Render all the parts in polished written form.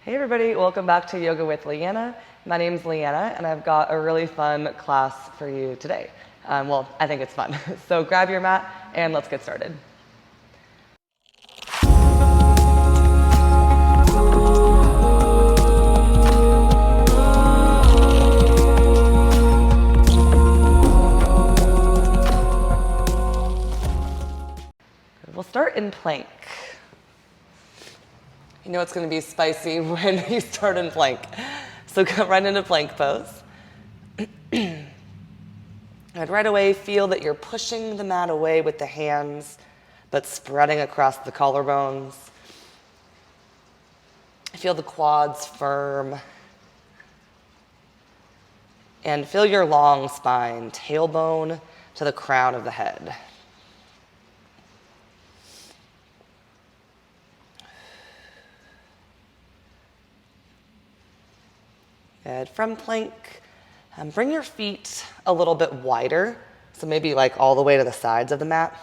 Hey everybody, welcome back to Yoga with Leanna. My name's Leanna and I've got a really fun class for you today. Well, I think it's fun. So grab your mat and let's get started. We'll start in plank. You know it's going to be spicy when you start in plank. So go right into plank pose. And right away, feel that you're pushing the mat away with the hands, but spreading across the collarbones. Feel the quads firm. And feel your long spine, tailbone to the crown of the head. Good. From plank, bring your feet a little bit wider, so maybe like all the way to the sides of the mat.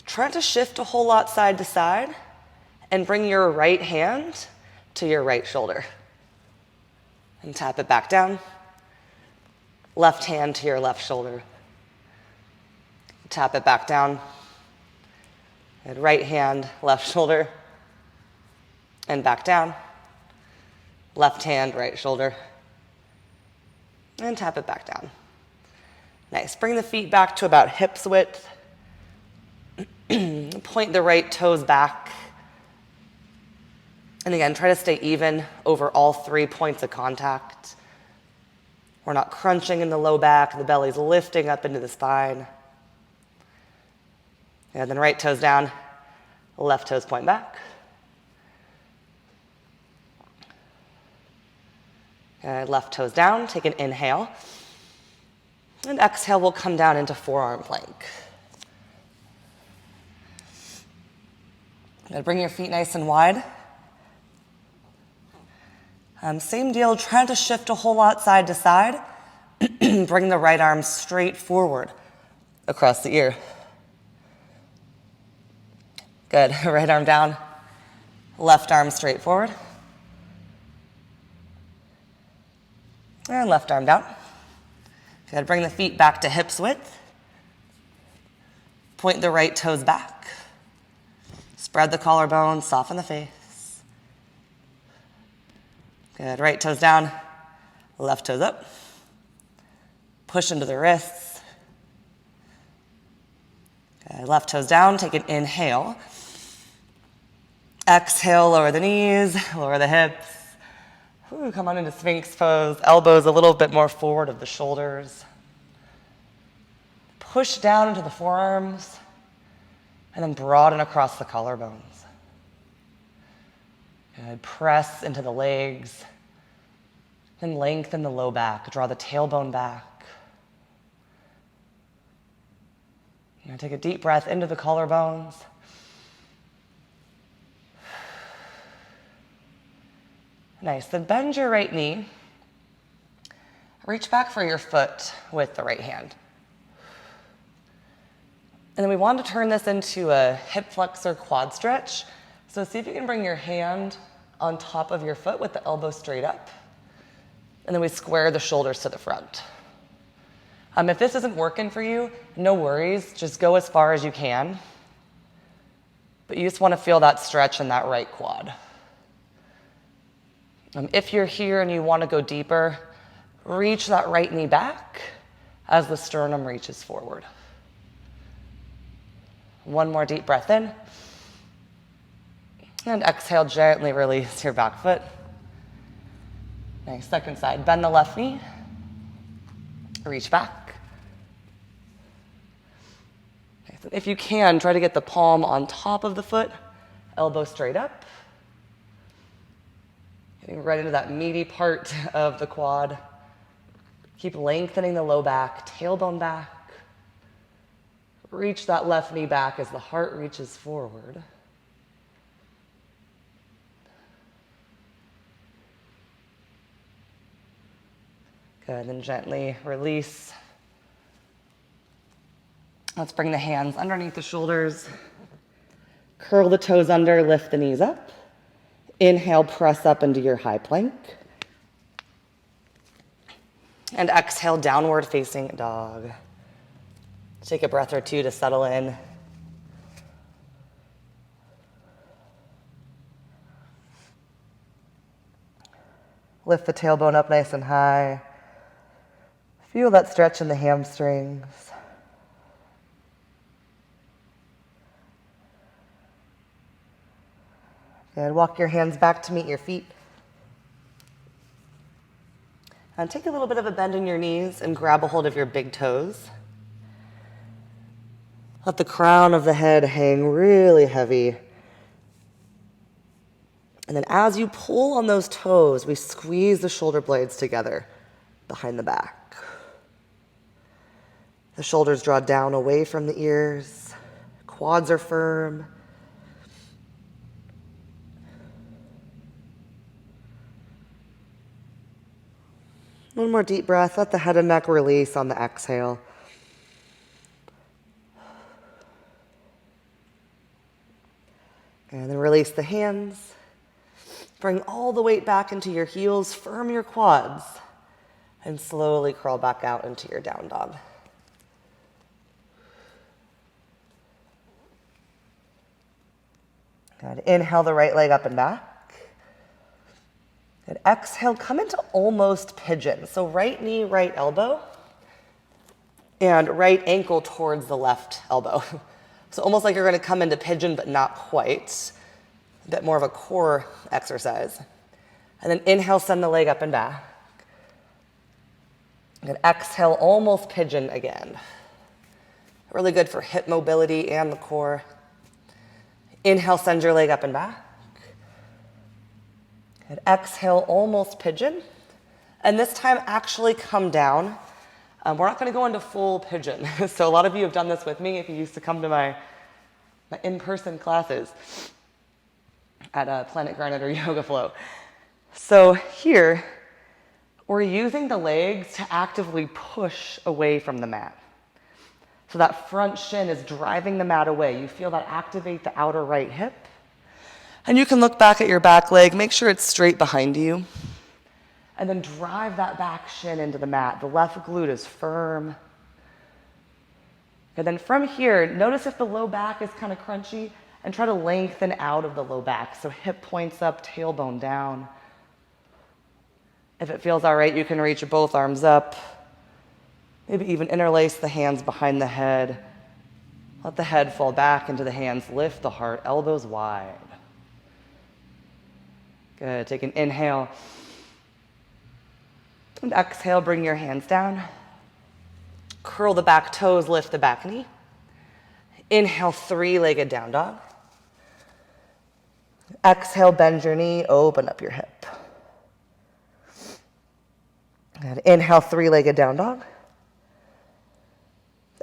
Try to shift a whole lot side to side and bring your right hand to your right shoulder. And tap it back down. Left hand to your left shoulder. Tap it back down. And right hand, left shoulder. And back down. Left hand, right shoulder. And tap it back down. Nice. Bring the feet back to about hips width. Point the right toes back. And again, try to stay even over all 3 points of contact. We're not crunching in the low back. The belly's lifting up into the spine. And then right toes down, left toes point back. Left toes down, take an inhale. And exhale, we'll come down into forearm plank. Bring your feet nice and wide. Same deal, trying to shift a whole lot side to side. Bring the right arm straight forward across the ear. Good, right arm down, left arm straight forward. And left arm down. Good, bring the feet back to hips width. Point the right toes back. Spread the collarbone, soften the face. Good, right toes down, left toes up. Push into the wrists. Good, left toes down, take an inhale. Exhale, lower the knees, lower the hips. Ooh, come on into Sphinx pose. Elbows a little bit more forward of the shoulders. Push down into the forearms and then broaden across the collarbones. Good. Press into the legs. Then lengthen the low back. Draw the tailbone back. Now take a deep breath into the collarbones. Nice. Then bend your right knee. Reach back for your foot with the right hand. And then we want to turn this into a hip flexor quad stretch. So see if you can bring your hand on top of your foot with the elbow straight up. And then we square the shoulders to the front. If this isn't working for you, no worries. Just go as far as you can. But you just want to feel that stretch in that right quad. If you're here and you want to go deeper, reach that right knee back as the sternum reaches forward. One more deep breath in. And exhale, gently release your back foot. Nice, second side. Bend the left knee. Reach back. Nice. If you can, try to get the palm on top of the foot, elbow straight up. Getting right into that meaty part of the quad. Keep lengthening the low back, tailbone back. Reach that left knee back as the heart reaches forward. Good, then gently release. Let's bring the hands underneath the shoulders. Curl the toes under, lift the knees up. Inhale, press up into your high plank. And exhale, downward facing dog. Take a breath or two to settle in. Lift the tailbone up nice and high. Feel that stretch in the hamstrings. And walk your hands back to meet your feet. And take a little bit of a bend in your knees and grab a hold of your big toes. Let the crown of the head hang really heavy. And then as you pull on those toes, we squeeze the shoulder blades together behind the back. The shoulders draw down away from the ears. Quads are firm. One more deep breath. Let the head and neck release on the exhale. And then release the hands. Bring all the weight back into your heels. Firm your quads. And slowly crawl back out into your down dog. Good. Inhale the right leg up and back. And exhale, come into almost pigeon. So right knee, right elbow, and right ankle towards the left elbow. So almost like you're going to come into pigeon, but not quite. A bit more of a core exercise. And then inhale, send the leg up and back. And exhale, almost pigeon again. Really good for hip mobility and the core. Inhale, send your leg up and back. And exhale, almost pigeon. And this time, actually come down. We're not going to go into full pigeon. So a lot of you have done this with me if you used to come to my in-person classes at Planet Granite or Yoga Flow. So here, we're using the legs to actively push away from the mat. So that front shin is driving the mat away. You feel that activate the outer right hip. And you can look back at your back leg, make sure it's straight behind you. And then drive that back shin into the mat. The left glute is firm. And then from here, notice if the low back is kind of crunchy and try to lengthen out of the low back. So hip points up, tailbone down. If it feels all right, you can reach both arms up. Maybe even interlace the hands behind the head. Let the head fall back into the hands. Lift the heart, elbows wide. Good. Take an inhale. And exhale, bring your hands down. Curl the back toes, lift the back knee. Inhale, three-legged down dog. Exhale, bend your knee, open up your hip. And inhale, three-legged down dog.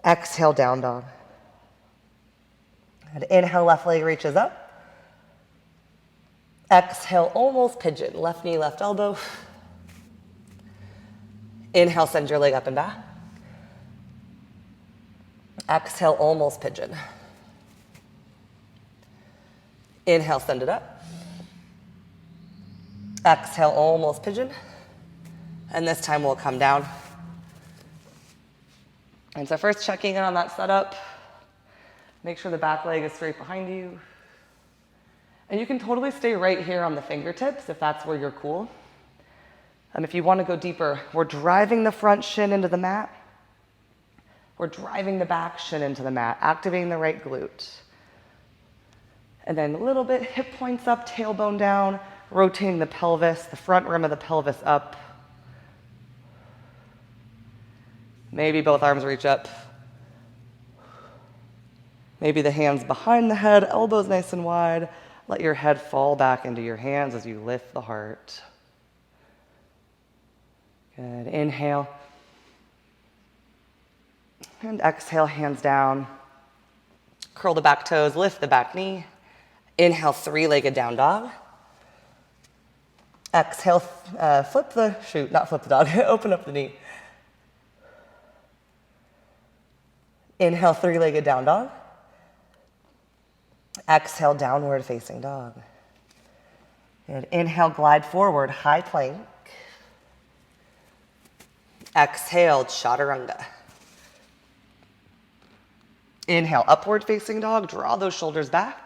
Exhale, down dog. And inhale, left leg reaches up. Exhale, almost pigeon. Left knee, left elbow. Inhale, send your leg up and back. Exhale, almost pigeon. Inhale, send it up. Exhale, almost pigeon. And this time we'll come down. And so first checking in on that setup. Make sure the back leg is straight behind you. And you can totally stay right here on the fingertips if that's where you're cool. If you want to go deeper, we're driving the front shin into the mat. We're driving the back shin into the mat, activating the right glute. And then a little bit, hip points up, tailbone down, rotating the pelvis, the front rim of the pelvis up. Maybe both arms reach up. Maybe the hands behind the head, elbows nice and wide. Let your head fall back into your hands as you lift the heart. Good. Inhale. And exhale, hands down. Curl the back toes, lift the back knee. Inhale, three-legged down dog. Exhale, open up the knee. Inhale, three-legged down dog. Exhale, downward facing dog. And inhale, glide forward, high plank. Exhale, chaturanga. Inhale, upward facing dog, draw those shoulders back.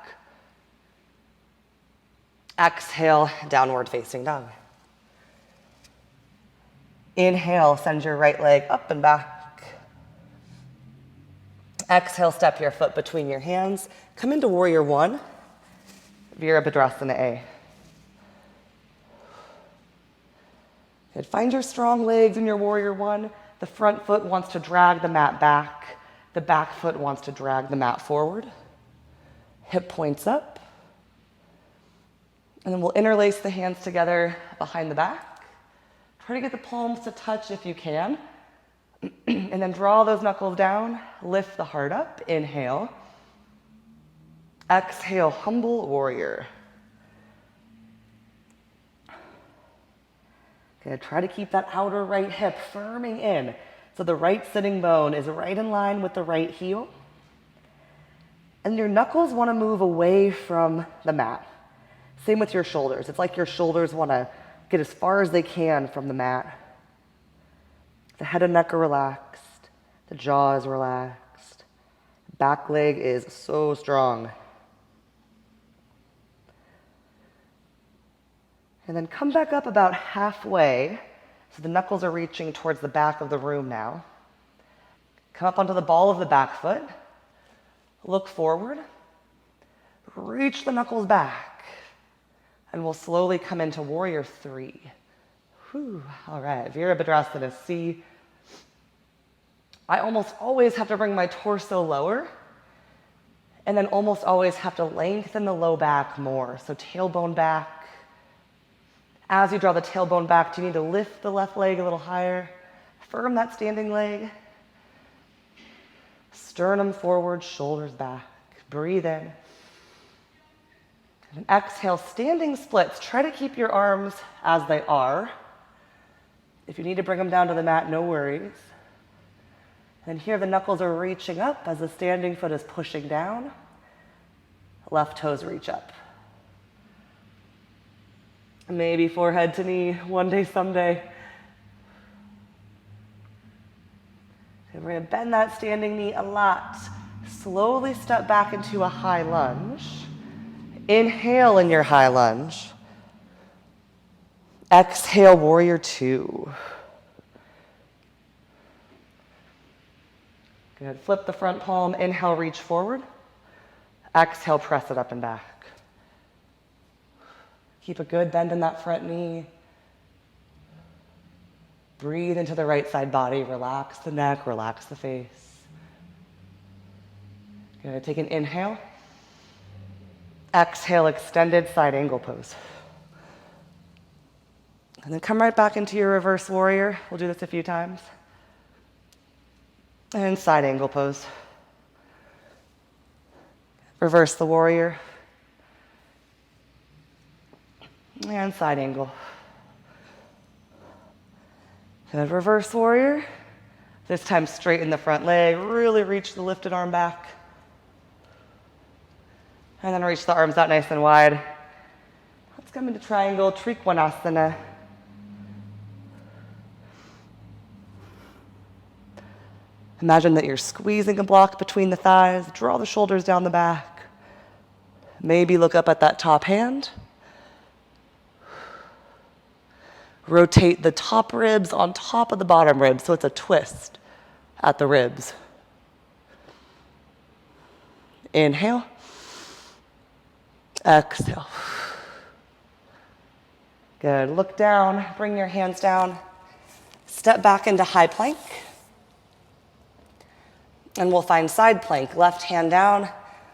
Exhale, downward facing dog. Inhale, send your right leg up and back. Exhale, step your foot between your hands. Come into warrior one, Virabhadrasana A. Good. Find your strong legs in your warrior one. The front foot wants to drag the mat back. The back foot wants to drag the mat forward. Hip points up. And then we'll interlace the hands together behind the back. Try to get the palms to touch if you can. And then draw those knuckles down. Lift the heart up. Inhale. Exhale, humble warrior. Good. Try to keep that outer right hip firming in. So the right sitting bone is right in line with the right heel. And your knuckles want to move away from the mat. Same with your shoulders. It's like your shoulders want to get as far as they can from the mat. The head and neck are relaxed. The jaw is relaxed. Back leg is so strong. And then come back up about halfway. So the knuckles are reaching towards the back of the room now. Come up onto the ball of the back foot. Look forward. Reach the knuckles back. And we'll slowly come into warrior three. Whew. All right, Virabhadrasana C. I almost always have to bring my torso lower. And then almost always have to lengthen the low back more. So tailbone back. As you draw the tailbone back, do you need to lift the left leg a little higher? Firm that standing leg. Sternum forward, shoulders back. Breathe in. And exhale, standing splits. Try to keep your arms as they are. If you need to bring them down to the mat, no worries. And here the knuckles are reaching up as the standing foot is pushing down. Left toes reach up. Maybe forehead to knee one day, someday. Okay, we're going to bend that standing knee a lot. Slowly step back into a high lunge. Inhale in your high lunge. Exhale, warrior two. Good. Flip the front palm. Inhale, reach forward. Exhale, press it up and back. Keep a good bend in that front knee. Breathe into the right side body. Relax the neck, relax the face. Good. Take an inhale. Exhale, extended side angle pose. And then come right back into your reverse warrior. We'll do this a few times. And side angle pose. Reverse the warrior. And side angle. Good. Reverse warrior. This time straighten the front leg. Really reach the lifted arm back. And then reach the arms out nice and wide. Let's come into triangle, Trikonasana. Imagine that you're squeezing a block between the thighs. Draw the shoulders down the back. Maybe look up at that top hand. Rotate the top ribs on top of the bottom ribs, so it's a twist at the ribs. Inhale. Exhale. Good. Look down. Bring your hands down. Step back into high plank. And we'll find side plank. Left hand down,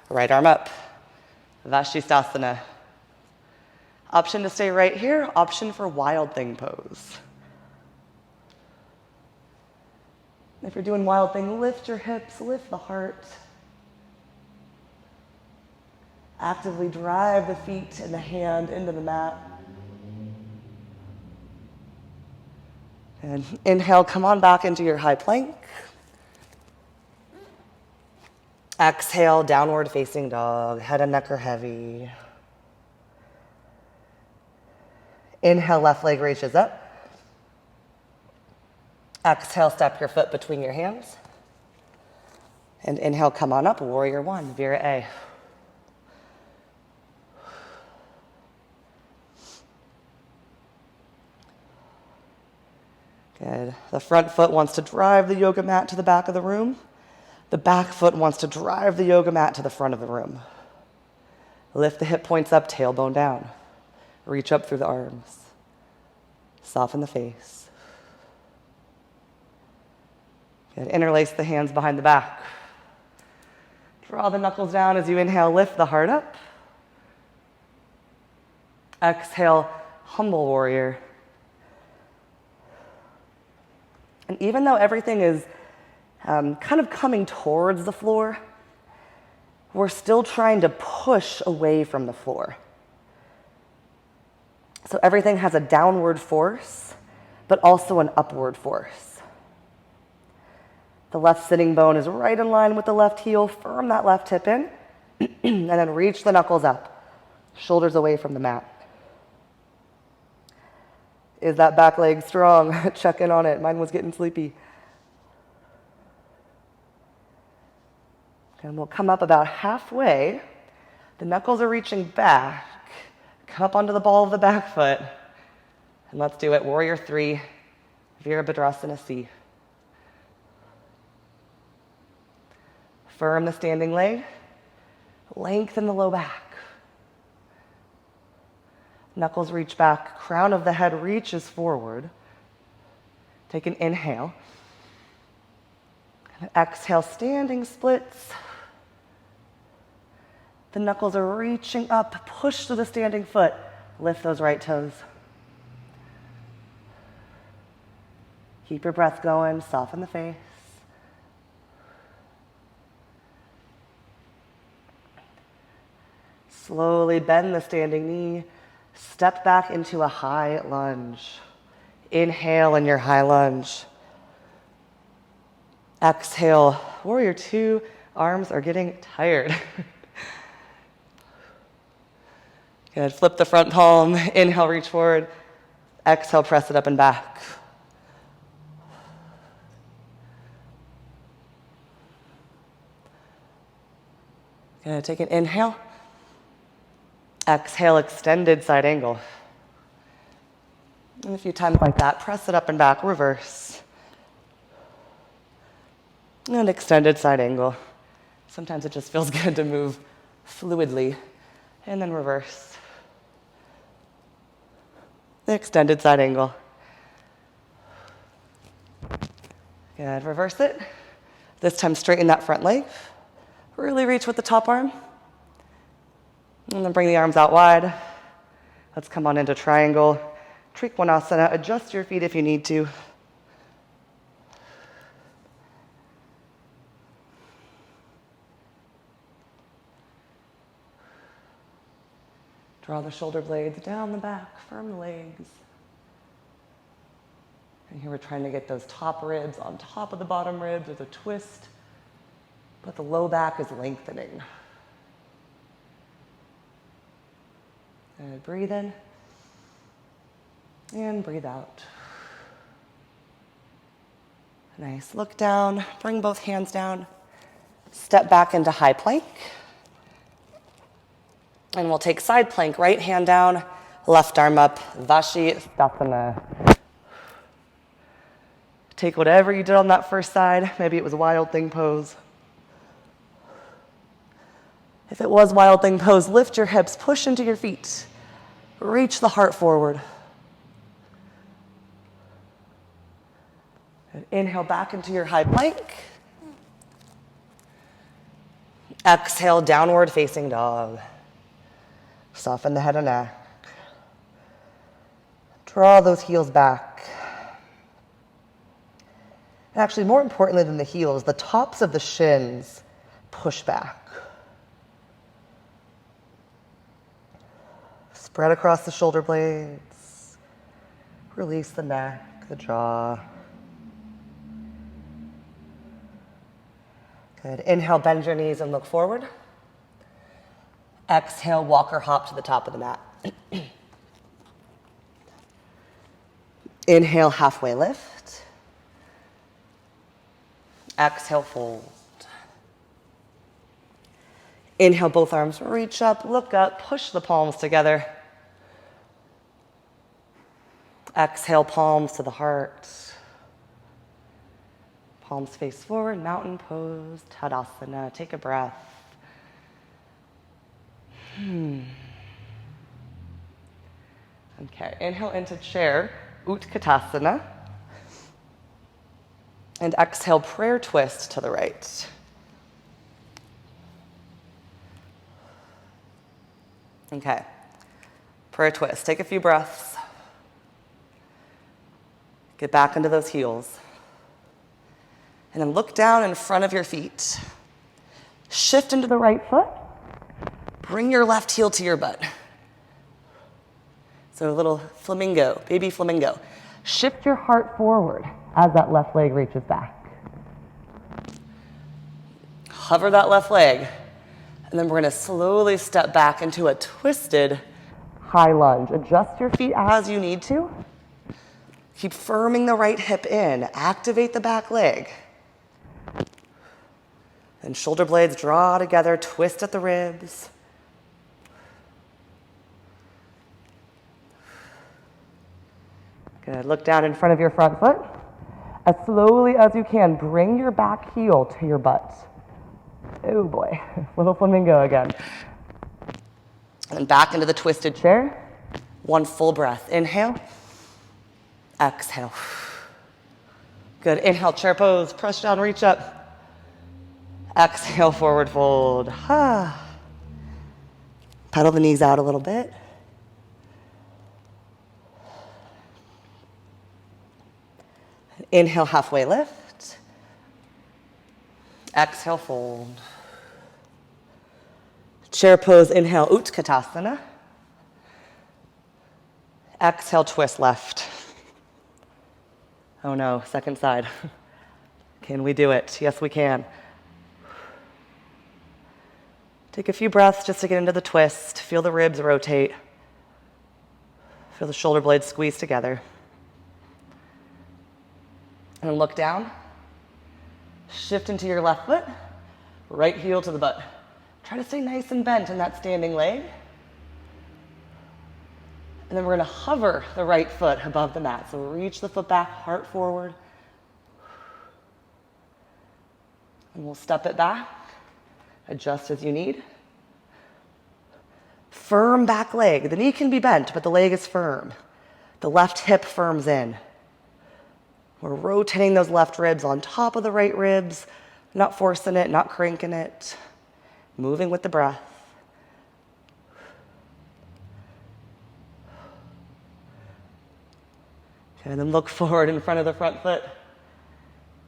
right arm up. Vashisthasana. Option to stay right here, option for wild thing pose. If you're doing wild thing, lift your hips, lift the heart. Actively drive the feet and the hand into the mat. And inhale, come on back into your high plank. Exhale, downward facing dog. Head and neck are heavy. Inhale, left leg reaches up. Exhale, step your foot between your hands. And inhale, come on up, warrior one, Vira A. Good. The front foot wants to drive the yoga mat to the back of the room. The back foot wants to drive the yoga mat to the front of the room. Lift the hip points up, tailbone down. Reach up through the arms. Soften the face. Good. Interlace the hands behind the back. Draw the knuckles down as you inhale, lift the heart up. Exhale, humble warrior. And even though everything is kind of coming towards the floor, we're still trying to push away from the floor. So everything has a downward force, but also an upward force. The left sitting bone is right in line with the left heel. Firm that left hip in, and then reach the knuckles up, shoulders away from the mat. Is that back leg strong? Check in on it. Mine was getting sleepy. And we'll come up about halfway. The knuckles are reaching back. Come up onto the ball of the back foot. And let's do it. Warrior three, Virabhadrasana C. Firm the standing leg. Lengthen the low back. Knuckles reach back. Crown of the head reaches forward. Take an inhale. And exhale, standing splits. The knuckles are reaching up. Push through the standing foot. Lift those right toes. Keep your breath going. Soften the face. Slowly bend the standing knee. Step back into a high lunge. Inhale in your high lunge. Exhale, warrior two, arms are getting tired. Good, flip the front palm, inhale, reach forward. Exhale, press it up and back. Good, take an inhale. Exhale, extended side angle. And a few times like that, press it up and back, reverse. And extended side angle. Sometimes it just feels good to move fluidly. And then reverse. The extended side angle. Good, reverse it. This time straighten that front leg. Really reach with the top arm. And then bring the arms out wide. Let's come on into triangle. Trikonasana. Adjust your feet if you need to. Draw the shoulder blades down the back. Firm the legs. And here we're trying to get those top ribs on top of the bottom ribs. There's a twist, but the low back is lengthening. And breathe in and breathe out. Nice. Look down. Bring both hands down. Step back into high plank. And we'll take side plank. Right hand down, left arm up. Vashisthasana. Take whatever you did on that first side. Maybe it was wild thing pose. If it was wild thing pose, lift your hips, push into your feet. Reach the heart forward. And inhale back into your high plank. Exhale, downward facing dog. Soften the head and neck. Draw those heels back. And actually, more importantly than the heels, the tops of the shins push back. Spread across the shoulder blades. Release the neck, the jaw. Good. Inhale, bend your knees and look forward. Exhale, walk or hop to the top of the mat. Inhale, halfway lift. Exhale, fold. Inhale, both arms reach up, look up, push the palms together. Exhale, palms to the heart. Palms face forward, mountain pose, Tadasana. Take a breath. Okay, inhale into chair, Utkatasana. And exhale, prayer twist to the right. Okay, prayer twist. Take a few breaths. Get back into those heels. And then look down in front of your feet. Shift into the right foot. Bring your left heel to your butt. So a little flamingo, baby flamingo. Shift your heart forward as that left leg reaches back. Hover that left leg. And then we're gonna slowly step back into a twisted high lunge. Adjust your feet as you need to. Keep firming the right hip in. Activate the back leg. And shoulder blades draw together, twist at the ribs. Good. Look down in front of your front foot. As slowly as you can, bring your back heel to your butt. Oh boy, little flamingo again. And then back into the twisted chair. One full breath. Inhale. Exhale. Good. Inhale, chair pose. Press down, reach up. Exhale, forward fold. Pedal the knees out a little bit. Inhale, halfway lift. Exhale, fold. Chair pose, inhale, Utkatasana. Exhale, twist left. Oh no, second side. Can we do it? Yes, we can. Take a few breaths just to get into the twist. Feel the ribs rotate. Feel the shoulder blades squeeze together. And then look down. Shift into your left foot. Right heel to the butt. Try to stay nice and bent in that standing leg. And then we're gonna hover the right foot above the mat. So reach the foot back, heart forward. And we'll step it back. Adjust as you need. Firm back leg. The knee can be bent, but the leg is firm. The left hip firms in. We're rotating those left ribs on top of the right ribs, not forcing it, not cranking it, moving with the breath. Okay, and then look forward in front of the front foot.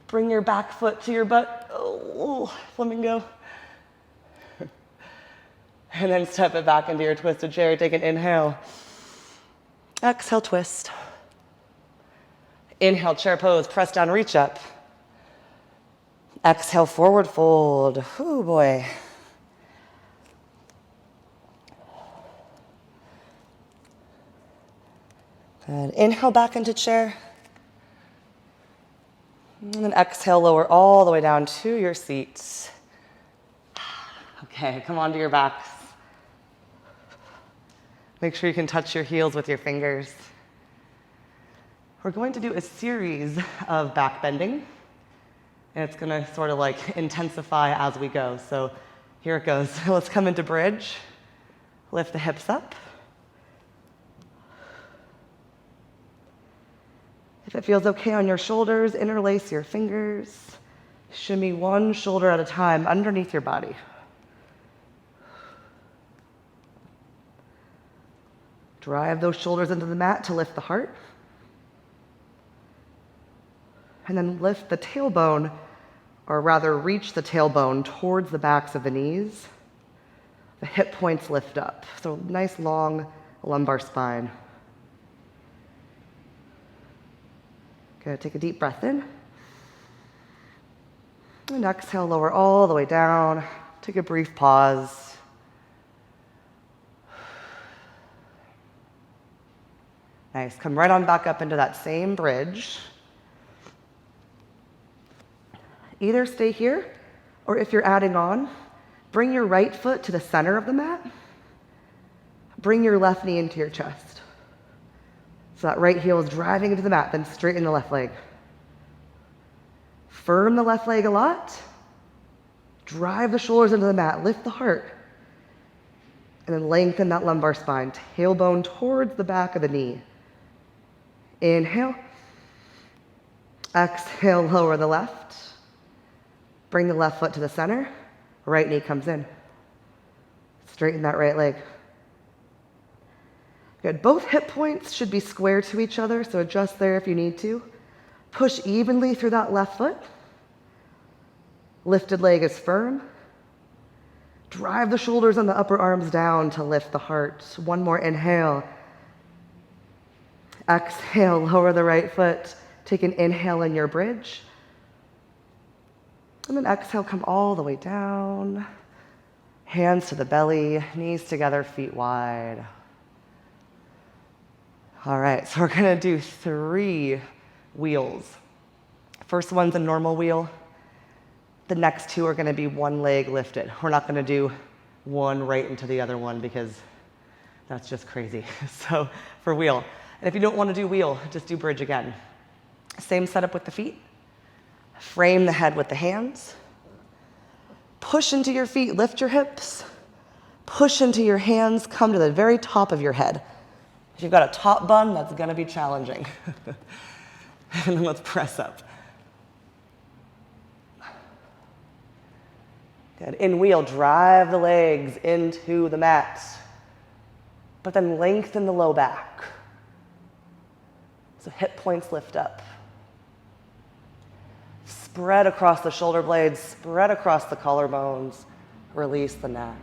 Bring your back foot to your butt. Oh, flamingo. And then step it back into your twisted chair. Take an inhale. Exhale, twist. Inhale, chair pose, press down, reach up. Exhale, forward fold. Oh boy. Good. Inhale back into chair. And then exhale, lower all the way down to your seat. Okay, come onto your backs. Make sure you can touch your heels with your fingers. We're going to do a series of back bending, and it's gonna sort of like intensify as we go. So here it goes. Let's come into bridge. Lift the hips up. If it feels okay on your shoulders, interlace your fingers. Shimmy one shoulder at a time underneath your body. Drive those shoulders into the mat to lift the heart. And then lift the tailbone, or rather reach the tailbone towards the backs of the knees. The hip points lift up. So nice long lumbar spine. Good, take a deep breath in. And exhale, lower all the way down. Take a brief pause. Nice. Come right on back up into that same bridge. Either stay here, or if you're adding on, bring your right foot to the center of the mat. Bring your left knee into your chest. So that right heel is driving into the mat, then straighten the left leg. Firm the left leg a lot. Drive the shoulders into the mat, lift the heart. And then lengthen that lumbar spine, tailbone towards the back of the knee. Inhale. Exhale, lower the left. Bring the left foot to the center. Right knee comes in. Straighten that right leg. Good. Both hip points should be square to each other, so adjust there if you need to. Push evenly through that left foot. Lifted leg is firm. Drive the shoulders and the upper arms down to lift the heart. One more inhale. Exhale, lower the right foot. Take an inhale in your bridge. And then exhale, come all the way down. Hands to the belly, knees together, feet wide. All right, so we're gonna do 3 wheels. First one's a normal wheel. The next 2 are gonna be one leg lifted. We're not gonna do one right into the other one because that's just crazy. So for wheel. And if you don't wanna do wheel, just do bridge again. Same setup with the feet. Frame the head with the hands. Push into your feet, lift your hips. Push into your hands, come to the very top of your head. If you've got a top bun, that's gonna be challenging. And then let's press up. Good. In wheel, drive the legs into the mat, but then lengthen the low back. So hip points lift up. Spread across the shoulder blades, spread across the collarbones, release the neck.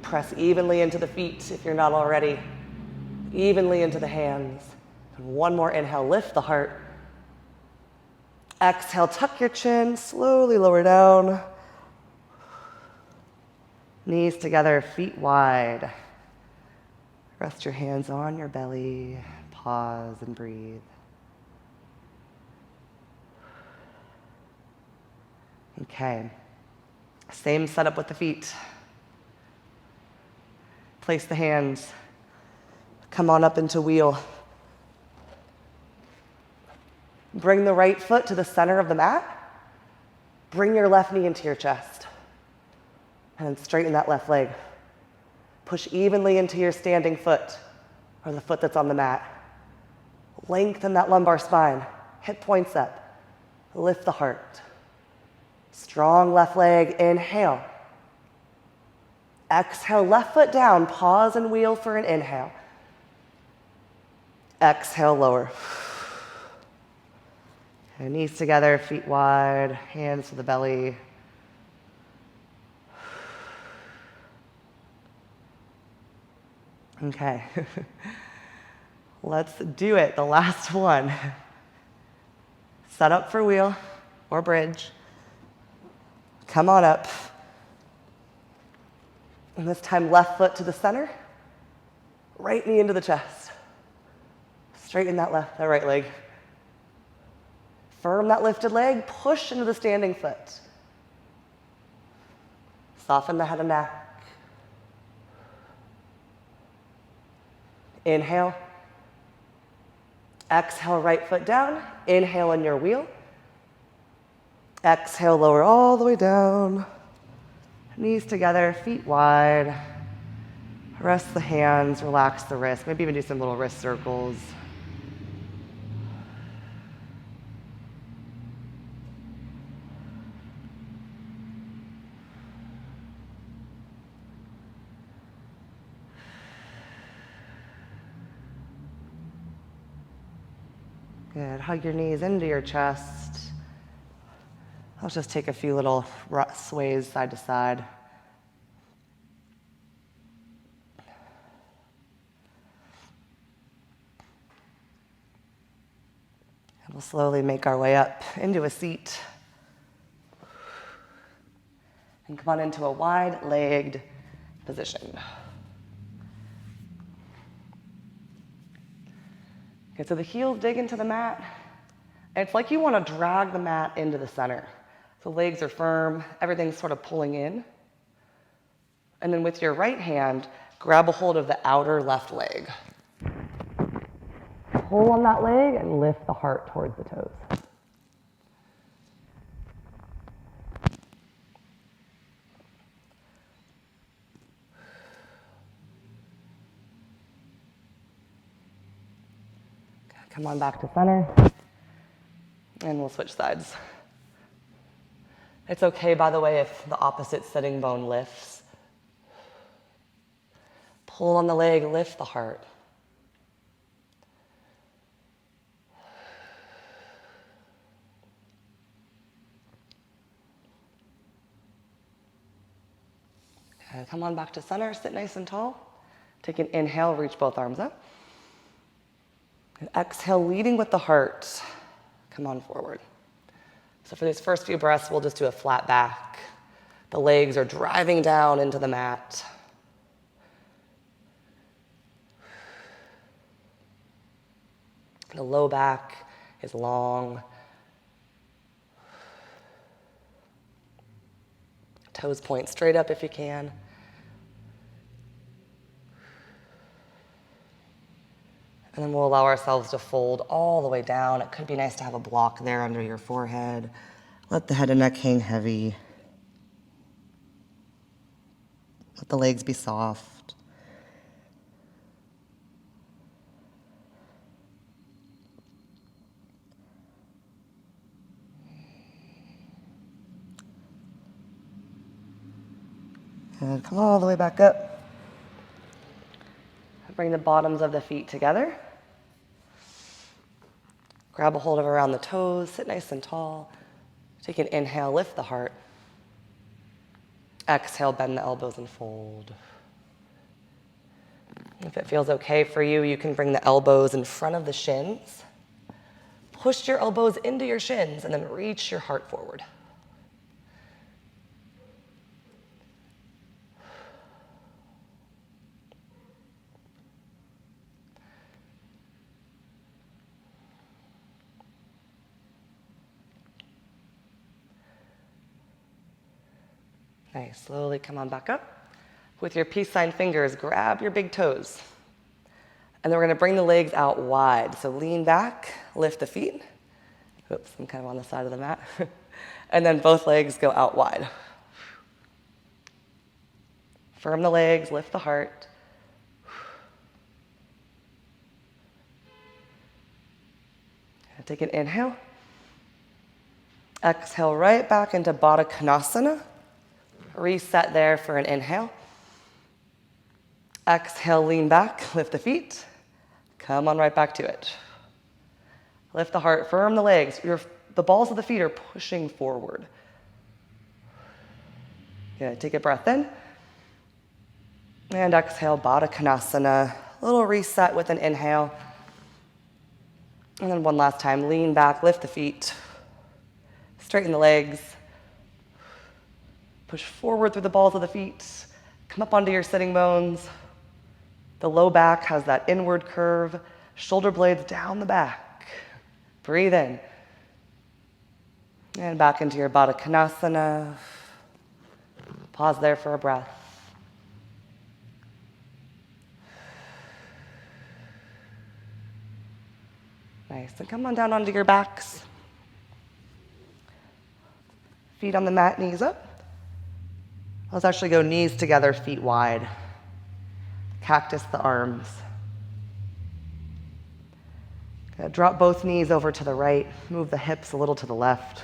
Press evenly into the feet if you're not already, evenly into the hands. And one more inhale, lift the heart. Exhale, tuck your chin, slowly lower down. Knees together, feet wide. Rest your hands on your belly, pause and breathe. Okay, same setup with the feet. Place the hands, come on up into wheel. Bring the right foot to the center of the mat. Bring your left knee into your chest. And then straighten that left leg. Push evenly into your standing foot, or the foot that's on the mat. Lengthen that lumbar spine, hip points up. Lift the heart. Strong left leg, inhale. Exhale, left foot down, pause and wheel for an inhale. Exhale, lower. And knees together, feet wide, hands to the belly. Okay, let's do it, the last one. Set up for wheel or bridge. Come on up. And this time, left foot to the center, right knee into the chest. Straighten that right leg. Firm that lifted leg, push into the standing foot. Soften the head and neck. Inhale. Exhale, right foot down. Inhale in your wheel. Exhale, lower all the way down. Knees together, feet wide. Rest the hands, relax the wrist. Maybe even do some little wrist circles. Good. Hug your knees into your chest. I'll just take a few little sways side to side. And we'll slowly make our way up into a seat. And come on into a wide-legged position. Okay, so the heels dig into the mat. And it's like you want to drag the mat into the center. So legs are firm, everything's sort of pulling in. And then with your right hand, grab a hold of the outer left leg. Pull on that leg and lift the heart towards the toes. Come on back to center. And we'll switch sides. It's okay, by the way, if the opposite sitting bone lifts. Pull on the leg, lift the heart. Okay, come on back to center, sit nice and tall. Take an inhale, reach both arms up. And exhale, leading with the heart. Come on forward. So for these first few breaths, we'll just do a flat back. The legs are driving down into the mat. The low back is long. Toes point straight up if you can. And then we'll allow ourselves to fold all the way down. It could be nice to have a block there under your forehead. Let the head and neck hang heavy. Let the legs be soft. And come all the way back up. Bring the bottoms of the feet together. Grab a hold of around the toes, sit nice and tall. Take an inhale, lift the heart. Exhale, bend the elbows and fold. If it feels okay for you, you can bring the elbows in front of the shins. Push your elbows into your shins and then reach your heart forward. Nice, slowly come on back up. With your peace sign fingers, grab your big toes. And then we're gonna bring the legs out wide. So lean back, lift the feet. Oops, I'm kind of on the side of the mat. And then both legs go out wide. Firm the legs, lift the heart. Take an inhale. Exhale right back into Baddha Konasana. Reset there for an inhale. Exhale, lean back, lift the feet. Come on right back to it. Lift the heart, firm the legs. The balls of the feet are pushing forward. Good, take a breath in. And exhale, Baddha Konasana. A little reset with an inhale. And then one last time, lean back, lift the feet. Straighten the legs. Push forward through the balls of the feet. Come up onto your sitting bones. The low back has that inward curve. Shoulder blades down the back. Breathe in. And back into your Baddha Konasana. Pause there for a breath. Nice, and come on down onto your backs. Feet on the mat, knees up. Let's actually go knees together, feet wide. Cactus the arms. Drop both knees over to the right. Move the hips a little to the left.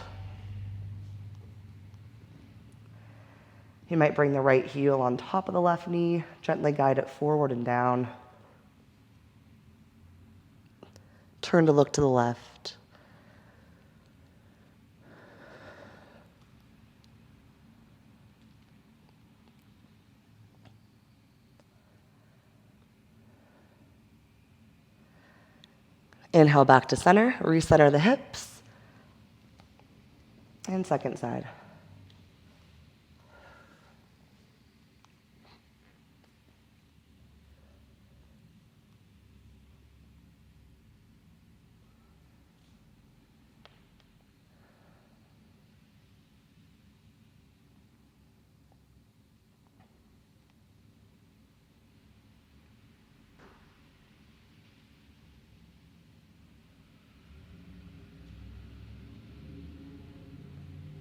You might bring the right heel on top of the left knee. Gently guide it forward and down. Turn to look to the left. Inhale back to center, recenter the hips. And second side.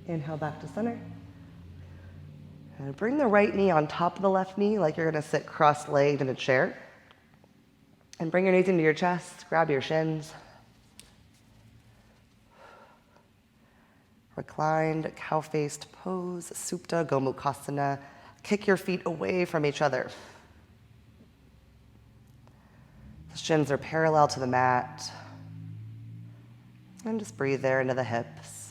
Inhale back to center. And bring the right knee on top of the left knee like you're gonna sit cross-legged in a chair. And bring your knees into your chest, grab your shins. Reclined, cow-faced pose, Supta Gomukhasana. Kick your feet away from each other. The shins are parallel to the mat. And just breathe there into the hips.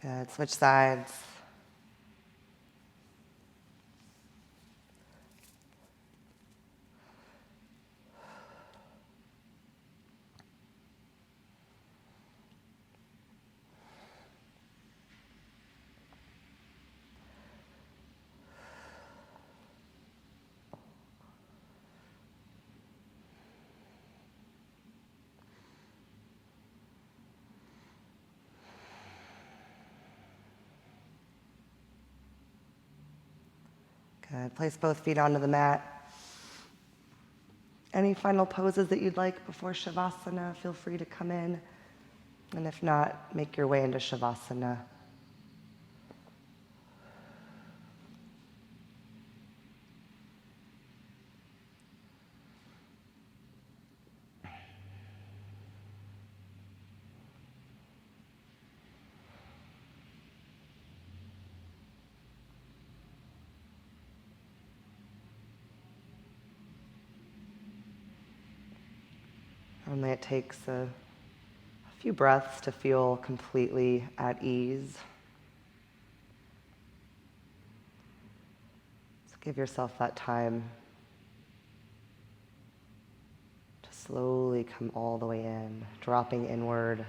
Good, switch sides. Good. Place both feet onto the mat. Any final poses that you'd like before Shavasana, feel free to come in. And if not, make your way into Shavasana. Only it takes a few breaths to feel completely at ease. So give yourself that time to slowly come all the way in, dropping inward.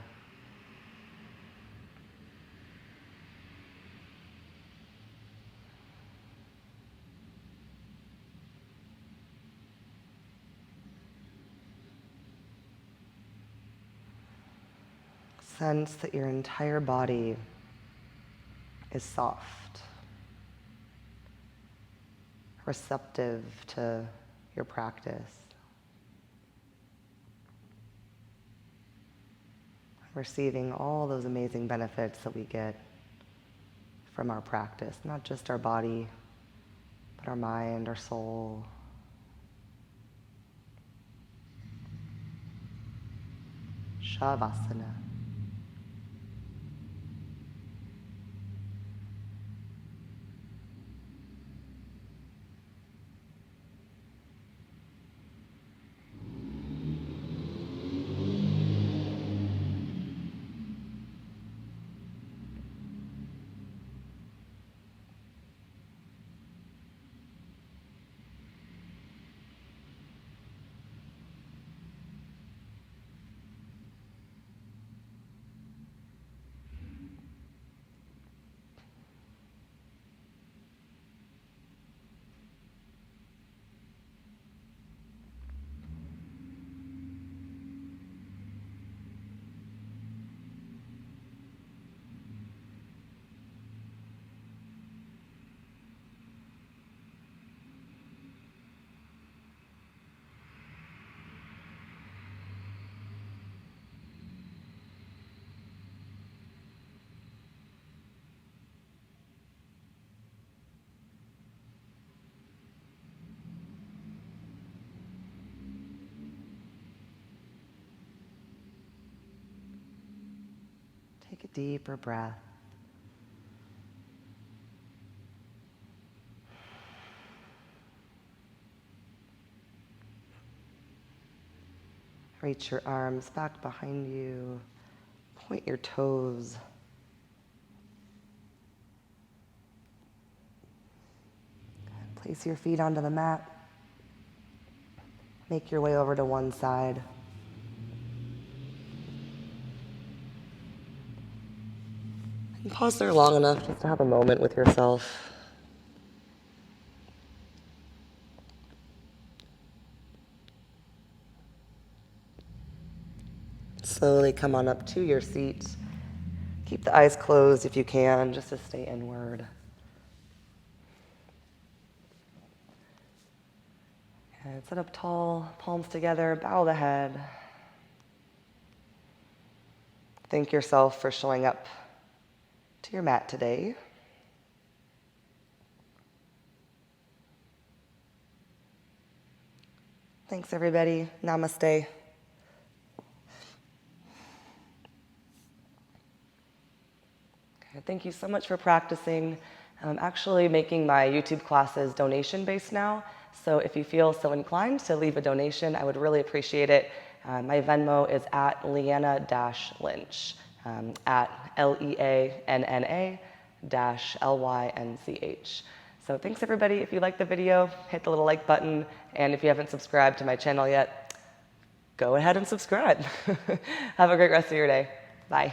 Sense that your entire body is soft, receptive to your practice. Receiving all those amazing benefits that we get from our practice, not just our body, but our mind, our soul. Shavasana. Take a deeper breath. Reach your arms back behind you. Point your toes. Place your feet onto the mat. Make your way over to one side. And pause there long enough just to have a moment with yourself. Slowly come on up to your seat. Keep the eyes closed if you can, just to stay inward. And sit up tall, palms together, bow the head. Thank yourself for showing up to your mat today. Thanks, everybody. Namaste. Okay, thank you so much for practicing. I'm actually making my YouTube classes donation-based now, so if you feel so inclined to leave a donation, I would really appreciate it. My Venmo is at Leanna-Lynch, at Leanna-Lynch. So thanks, everybody. If you liked the video, hit the little like button, and if you haven't subscribed to my channel yet, go ahead and subscribe. Have a great rest of your day. Bye.